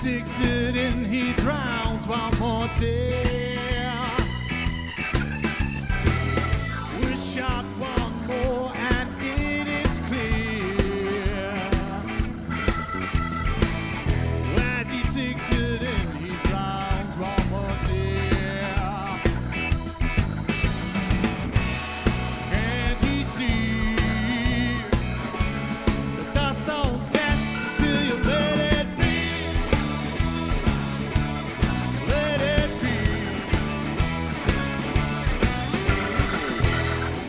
takes it and he drowns one more tear. We shot one more and it is clear. As he takes it and he drowns one more tear. Can't he see the dust don't set till you let it be? Let it be.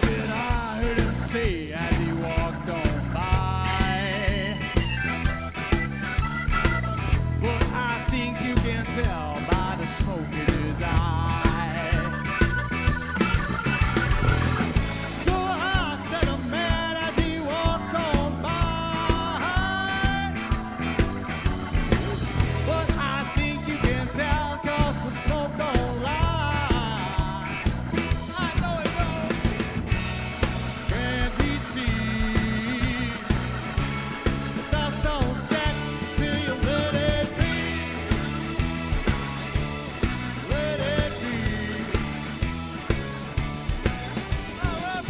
Then I heard him say as he walked on by, but I think you can tell by the smoke in his eye. So I said a man as he walked on by, but I think you can tell 'cause the smoke don't lie. I know it don't. Can't he see? The dust don't set till you let it be. Let it be. Oh,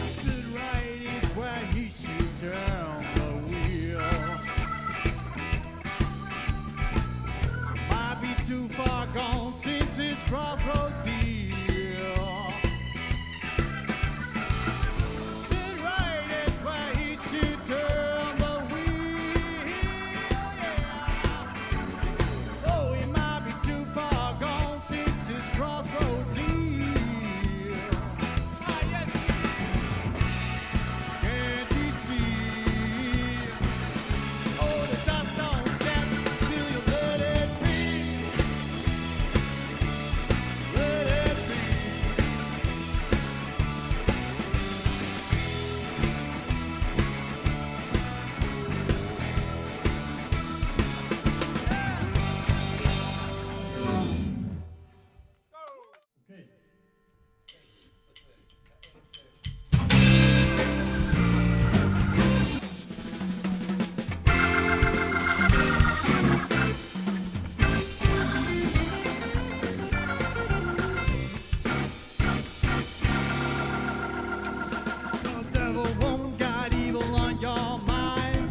sit right is where he should turn the wheel. Might be too far gone since his crossroads deal. Sit right is where he should turn the wheel. Yeah. Oh, he might be too far gone since his crossroads deal. Ah, yes. Can't he see? Oh, the dust don't set till you let it be. Let it be. Your devil woman got evil on your mind.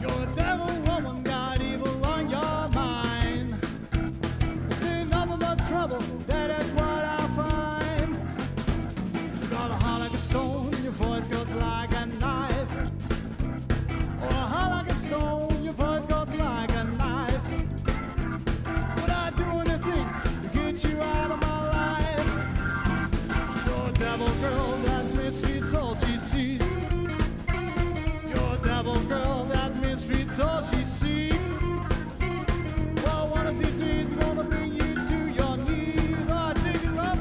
Your devil woman got evil on your mind. See nothing but trouble, that is what I find. You got a heart like a stone, your voice goes like a knife. Or a heart like a stone, your voice goes like a knife. Would I do anything to get you out of my life? Your devil girl, that mistreats all she sees. Your devil girl, that mistreats all she sees. Well, one of these days gonna bring you to your knees. I take you up.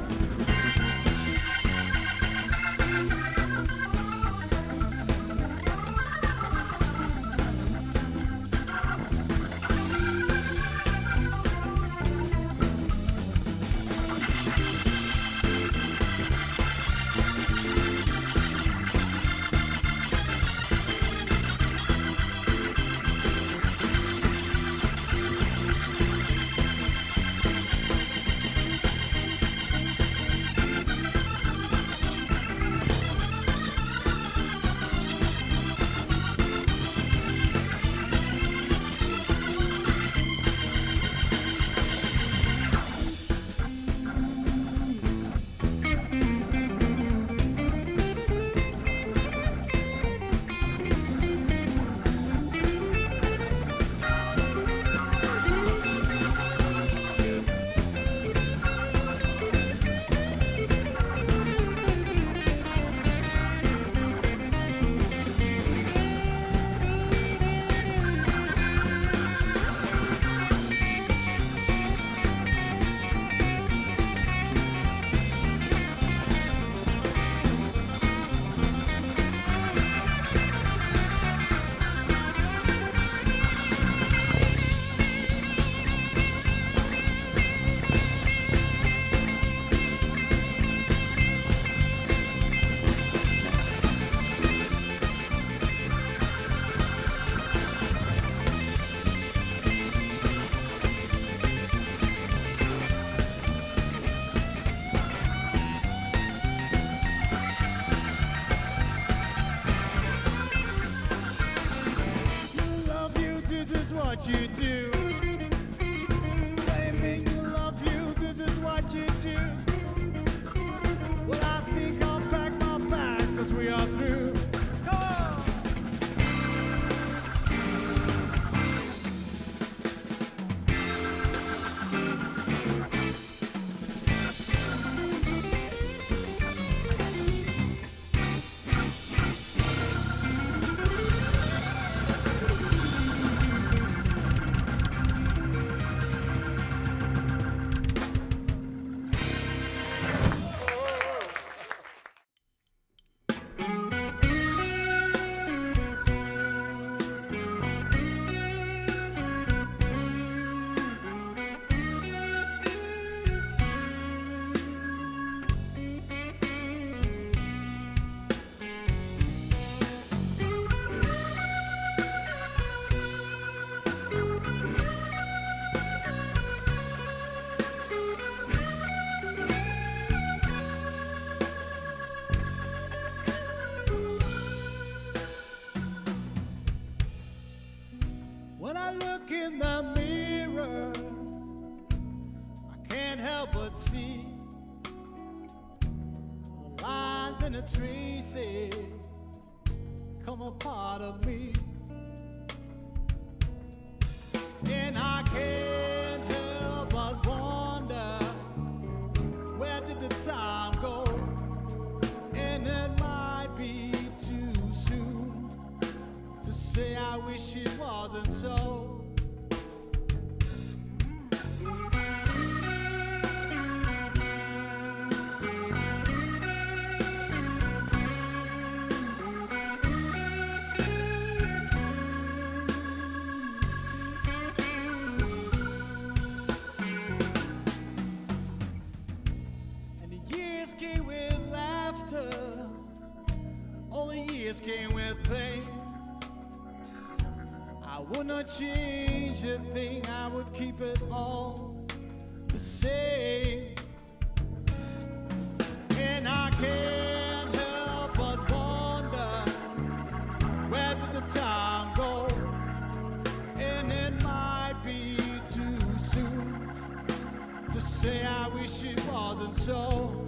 what you do. Claiming you love you, this is what you do. Well, I think I'll pack my bags, cause we are through. Come on! When I look in the mirror, I can't help but see the lines and the traces come a part of me. And I can't help but wonder, where did the time go? And it might be too soon to say I wish it wasn't so. And the years came with laughter, all the years came with pain. I would not change a thing, I would keep it all the same. And I can't help but wonder, where did the time go? And it might be too soon to say I wish it wasn't so.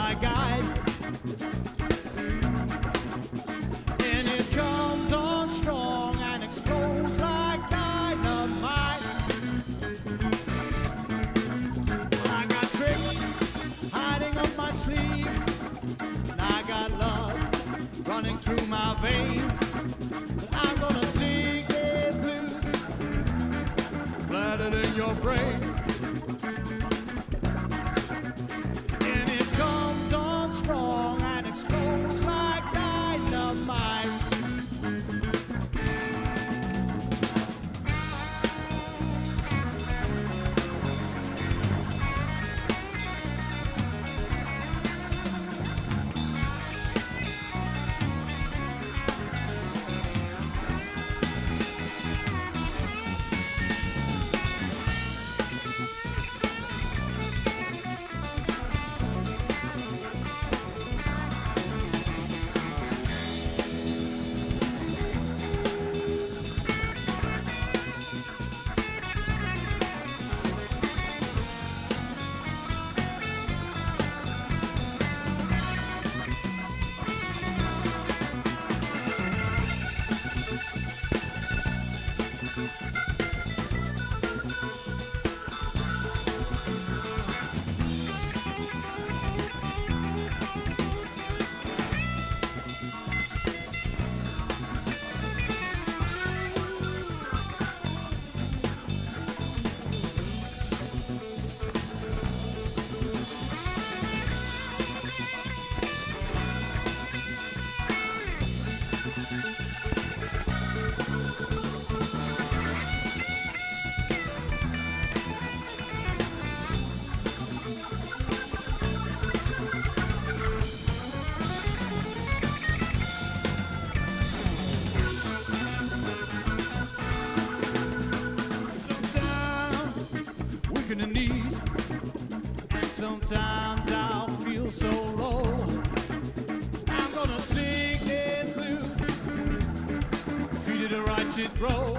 my guide. And it comes on strong and explodes like dynamite. I got tricks hiding up my sleeve, and I got love running through my veins. But I'm gonna take these blues, plant it in your brain. And it comes on strong and explodes like dynamite. Sometimes weak in the knees, and sometimes I'll feel so low. I'm gonna take these blues, feed it a right shit grow.